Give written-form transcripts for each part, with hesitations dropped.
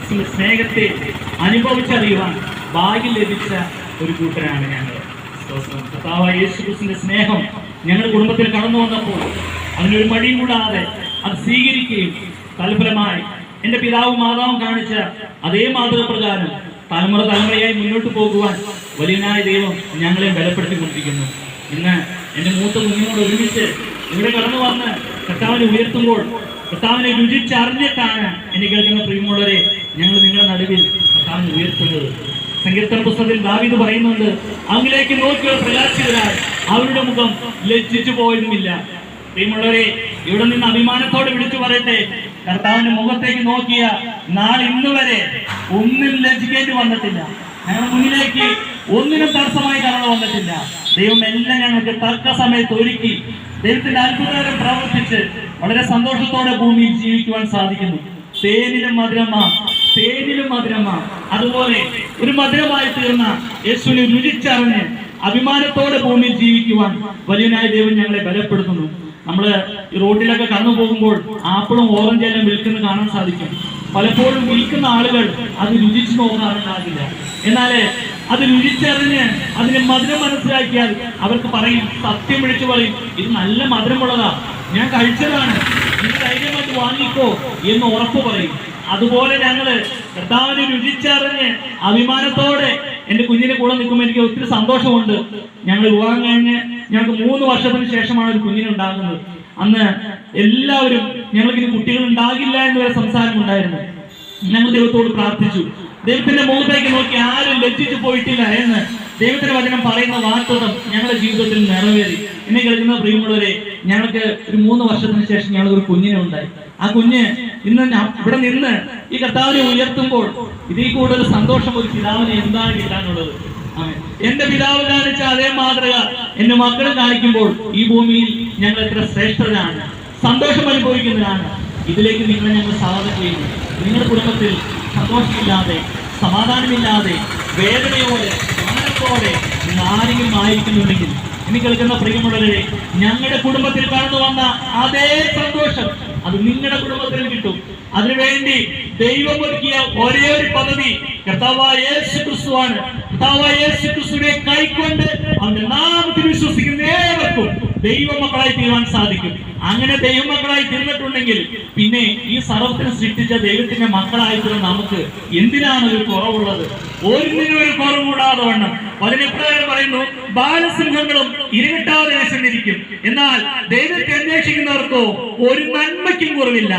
ക്രിസ്തുവിന്റെ സ്നേഹത്തെ അനുഭവിച്ചറിയുവാൻ ഭാഗ്യം ലഭിച്ച ഒരു കൂട്ടരാണ് ഞങ്ങൾ. കർത്താവായ യേശു ക്രിസ്തുവിന്റെ സ്നേഹം ഞങ്ങളുടെ കുടുംബത്തിൽ കടന്നു വന്നപ്പോൾ അതിനൊരു മടിയും കൂടാതെ അത് സ്വീകരിക്കുകയും തൽഫലമായി എൻ്റെ പിതാവും മാതാവും കാണിച്ച അതേ മാതൃക പ്രകാരം തലമുറയായി മുന്നോട്ട് പോകുവാൻ വലിയനായ ദൈവം ഞങ്ങളെ ബലപ്പെടുത്തിക്കൊണ്ടിരിക്കുന്നു. ഇന്ന് എൻ്റെ മൂത്ത കുഞ്ഞുങ്ങളോട് ഒരുമിച്ച് ഇവിടെ കടന്നു വന്ന് കർത്താവിനെ ഉയർത്തുമ്പോൾ കർത്താവിനെ രുചിച്ചറിഞ്ഞിട്ടാണ് എന്നെ കേൾക്കുന്ന പ്രിയമുള്ളവരെ ഞങ്ങൾ നിങ്ങളുടെ നടുവിൽ കർത്താവിനെ ഉയർത്തുന്നത്. സങ്കീർത്തന പുസ്തകത്തിൽ ദാവീദ് പറയുന്നുണ്ട്, അങ്ങിലേക്ക് നോക്കിയ പ്രകാശിതരായി അവരുടെ മുഖം ലജ്ജിച്ചു പോയതുമില്ല. പ്രിയമുള്ളവരെ, ഇവിടെ നിന്ന് അഭിമാനത്തോടെ വിളിച്ചു പറയട്ടെ, കർത്താവിന്റെ മുഖത്തേക്ക് നോക്കിയ നാളെ ഇന്ന് വരെ ഒന്നും ലജ്ജിക്കേണ്ടി വന്നിട്ടില്ല. ഞങ്ങളുടെ മുന്നിലേക്ക് ഒന്നിനും തടസ്സമായി കടന്നു വന്നിട്ടില്ല. ദൈവം എല്ലാം ഞങ്ങൾക്ക് തക്ക സമയത്ത് ഒരുക്കി ദൈവത്തിന്റെ അത്ഭുതകരം പ്രവർത്തിച്ച് വളരെ സന്തോഷത്തോടെ ഭൂമിയിൽ ജീവിക്കുവാൻ സാധിക്കുന്നു. തേനിലും മധുരമ അതുപോലെ ഒരു മധുരമായി തീർന്ന യേശുവിനെ രുചിച്ചറിഞ്ഞ് അഭിമാനത്തോടെ ഭൂമിയിൽ ജീവിക്കുവാൻ വലിയനായ ദൈവം ഞങ്ങളെ ബലപ്പെടുത്തുന്നു. നമ്മള് ഈ റോഡിലൊക്കെ കടന്നു പോകുമ്പോൾ ആപ്പിളും ഓറഞ്ച് എല്ലാം വിൽക്കുന്നത് കാണാൻ സാധിക്കും. പലപ്പോഴും വിൽക്കുന്ന ആളുകൾ അത് രുചിച്ചു നോക്കാറുണ്ടാകില്ല. എന്നാല് അത് രുചിച്ചറിഞ്ഞ് അതിന് മധുരം മനസ്സിലാക്കിയാൽ അവർക്ക് പറയും, സത്യം വിളിച്ചു പറയും, ഇത് നല്ല മധുരമുള്ളതാ, ഞാൻ കഴിച്ചതാണ്, നിങ്ങൾ ധൈര്യമായിട്ട് വാങ്ങിക്കോ എന്ന് ഉറപ്പ് പറയും. അതുപോലെ ഞങ്ങള് കർത്താവിനെ രുചിച്ചറിഞ്ഞ് അഭിമാനത്തോടെ എൻ്റെ കുഞ്ഞിനെ കൂടെ നിൽക്കുമ്പോൾ എനിക്ക് ഒത്തിരി സന്തോഷമുണ്ട്. ഞങ്ങൾ വിവാഹം കഴിഞ്ഞ് ഞങ്ങൾക്ക് 3 വർഷത്തിന് ശേഷമാണ് ഒരു കുഞ്ഞിനുണ്ടാകുന്നത്. അന്ന് എല്ലാവരും ഞങ്ങൾക്കിനി കുട്ടികൾ ഉണ്ടാകില്ല എന്നൊരു സംസാരം ഉണ്ടായിരുന്നു. ഞങ്ങൾ ദൈവത്തോട് പ്രാർത്ഥിച്ചു. ദൈവത്തിന്റെ മുഖത്തേക്ക് നോക്കി ആരും ലജ്ജിച്ചു പോയിട്ടില്ല എന്ന് ദൈവത്തിന്റെ വചനം പറയുന്ന വാഗ്ദത്തം ഞങ്ങളുടെ ജീവിതത്തിൽ നിറവേറി. എന്നെ കേൾക്കുന്ന പ്രിയമുള്ളവരെ, ഞങ്ങൾക്ക് ഒരു 3 വർഷത്തിന് ശേഷം ഞങ്ങൾക്ക് ഒരു കുഞ്ഞിനെ ഉണ്ടായി. ആ കുഞ്ഞ് ഇന്ന് ഇവിടെ നിന്ന് ഈ കർത്താവിനെ ഉയർത്തുമ്പോൾ ഇതിൽ കൂടുതൽ സന്തോഷം ഒരു പിതാവിനെ എന്താണ് കിട്ടാനുള്ളത്? എന്റെ പിതാവ് കാണിച്ച അതേ മാതൃക എന്റെ മക്കൾ കാണിക്കുമ്പോൾ ഈ ഭൂമിയിൽ ഞങ്ങൾ എത്ര ശ്രേഷ്ഠരാണ്, സന്തോഷം അനുഭവിക്കുന്നവരാണ്. ഇതിലേക്ക് നിങ്ങളെ ഞങ്ങൾ സ്വാഗതം ചെയ്യുന്നു. നിങ്ങളുടെ കുടുംബത്തിൽ സന്തോഷമില്ലാതെ, സമാധാനമില്ലാതെ, വേദനയോടെ, മാനത്തോടെ നിങ്ങൾ ആരെങ്കിലും ആയിരിക്കുന്നുണ്ടെങ്കിൽ എനിക്ക് കേൾക്കുന്ന പ്രിയമുള്ളവരെ, ഞങ്ങളുടെ കുടുംബത്തിൽ കടന്നു വന്ന അതേ സന്തോഷം അത് നിങ്ങളുടെ കുടുംബത്തിൽ കിട്ടും. അതിനുവേണ്ടി ദൈവം ഒരുക്കിയ ഒരേ ഒരു പദ്ധതി കർത്താവായ യേശു ക്രിസ്തുവാണ്. കർത്താവായ യേശു ക്രിസ്തുവിനെ കൈക്കൊണ്ട് അവന്റെ നാമത്തിൽ വിശ്വസിക്കുന്ന ഏവർക്കും ദൈവമക്കളായി തീരുവാൻ സാധിക്കും. അങ്ങനെ ദൈവമക്കളായി തീർന്നിട്ടുണ്ടെങ്കിൽ പിന്നെ ഈ സർവ്വത്തിനെ സൃഷ്ടിച്ച ദൈവത്തിന്റെ മക്കളായിട്ടുള്ള നമുക്ക് എന്തിനാണ് ഒരു കുറവുള്ളത്? ഒന്നിനും ഒരു കുറവുകൂടാതെ വണ്ണം പതിനെപ്രകാരം പറയുന്നു, ബാലസിംഹങ്ങളും ഇരുകെട്ടാതെ വിശന്നിരിക്കും, എന്നാൽ ദൈവത്തെ അന്വേഷിക്കുന്നവർക്കോ ഒരു നന്മയ്ക്കും കുറവില്ല.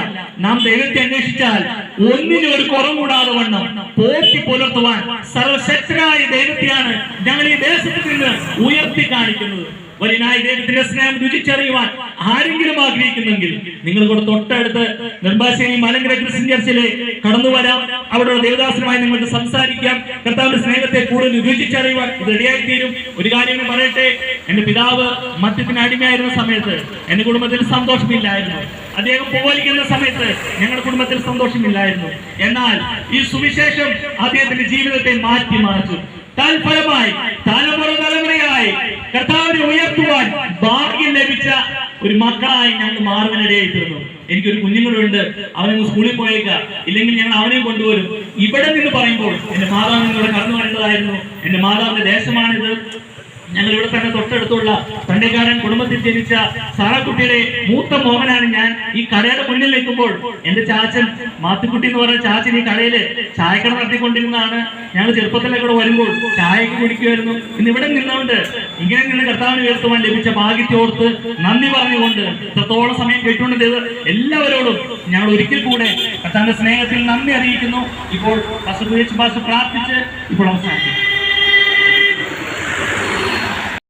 നാം ദൈവത്തെ അന്വേഷിച്ചാൽ ഒന്നിനും ഒരു കുറവുകൂടാതെ വണ്ണം പോറ്റി പുലർത്തുവാൻ സർവശക്തനായ ദൈവത്തെയാണ് ഞങ്ങൾ ഈ ദേശത്ത് നിന്ന് ഉയർത്തി കാണിക്കുന്നത്. വലിയനായ ദൈവത്തിന്റെ സ്നേഹം രുചിച്ചറിയുവാൻ ആരെങ്കിലും ആഗ്രഹിക്കുന്നെങ്കിൽ നിങ്ങൾ കൂടെ തൊട്ടടുത്ത് നെടുമ്പാശ്ശേരി മലങ്കര ക്രിസ്ത്യൻ ചർച്ചിലെ കടന്നു വരാം. അവിടെയുള്ള ദേവദാസനുമായി നിങ്ങൾക്ക് സംസാരിക്കാം. കർത്താവിന്റെ സ്നേഹത്തെ കൂടുതൽ രുചിച്ചറിയുവാൻ ഇത് റെഡിയായി തീരും. ഒരു കാര്യം പറയട്ടെ, എന്റെ പിതാവ് മദ്യത്തിന് അടിമയായിരുന്ന സമയത്ത് എന്റെ കുടുംബത്തിൽ സന്തോഷമില്ലായിരുന്നു. അദ്ദേഹം പുകവലിക്കുന്ന സമയത്ത് ഞങ്ങളുടെ കുടുംബത്തിൽ സന്തോഷമില്ലായിരുന്നു. എന്നാൽ ഈ സുവിശേഷം അദ്ദേഹത്തിന്റെ ജീവിതത്തെ മാറ്റിമറിച്ചു. തൽഫലമായി തലമുറയായി കർത്താവിനെ ഉയർത്തുവാൻ ഭാഗ്യം ലഭിച്ച ഒരു മക്കളായി ഞങ്ങൾ മാറുവാനിടയായി തീർന്നു. എനിക്കൊരു കുഞ്ഞുങ്ങളുണ്ട്, അവനെ സ്കൂളിൽ പോയേക്കാം, ഇല്ലെങ്കിൽ ഞങ്ങൾ അവനെയും കൊണ്ടുവരും. ഇവിടെ നിന്ന് പറയുമ്പോൾ എന്റെ മാതാവിനോട് കടന്നു വരേണ്ടതായിരുന്നു. എന്റെ മാതാവിന്റെ ദേശമാണിത്. ഞങ്ങൾ ഇവിടെ തന്നെ തൊട്ടടുത്തുള്ള തണ്ടേക്കാരൻ കുടുംബത്തിൽ ജനിച്ച സാറാക്കുട്ടിയുടെ മൂത്ത മോഹനാണ് ഞാൻ. ഈ കടയുടെ മുന്നിൽ നിൽക്കുമ്പോൾ എന്റെ ചാച്ചൻ മാത്തുക്കുട്ടി എന്ന് പറഞ്ഞ ചാച്ചൻ ഈ കടയില് ചായക്കട നടത്തിക്കൊണ്ടിരുന്നതാണ്. ഞങ്ങൾ ചെറുപ്പത്തിലൊക്കെ ഇവിടെ വരുമ്പോൾ ചായക്ക് കുടിക്കുമായിരുന്നു. ഇന്ന് ഇവിടെ നിന്നുകൊണ്ട് ഇങ്ങനെ നിന്ന് കർത്താവിനെ ഉയർത്തുവാൻ ലഭിച്ച ഭാഗ്യത്തോർത്ത് നന്ദി പറഞ്ഞുകൊണ്ട് ഇത്രത്തോളം സമയം കേട്ടുകൊണ്ട് എല്ലാവരോടും ഞങ്ങൾ ഒരിക്കൽ കൂടെ കർത്താവിന്റെ സ്നേഹത്തിൽ നന്ദി അറിയിക്കുന്നു. ഇപ്പോൾ പ്രാർത്ഥിച്ച് ഇപ്പോൾ അവസാനിക്കും.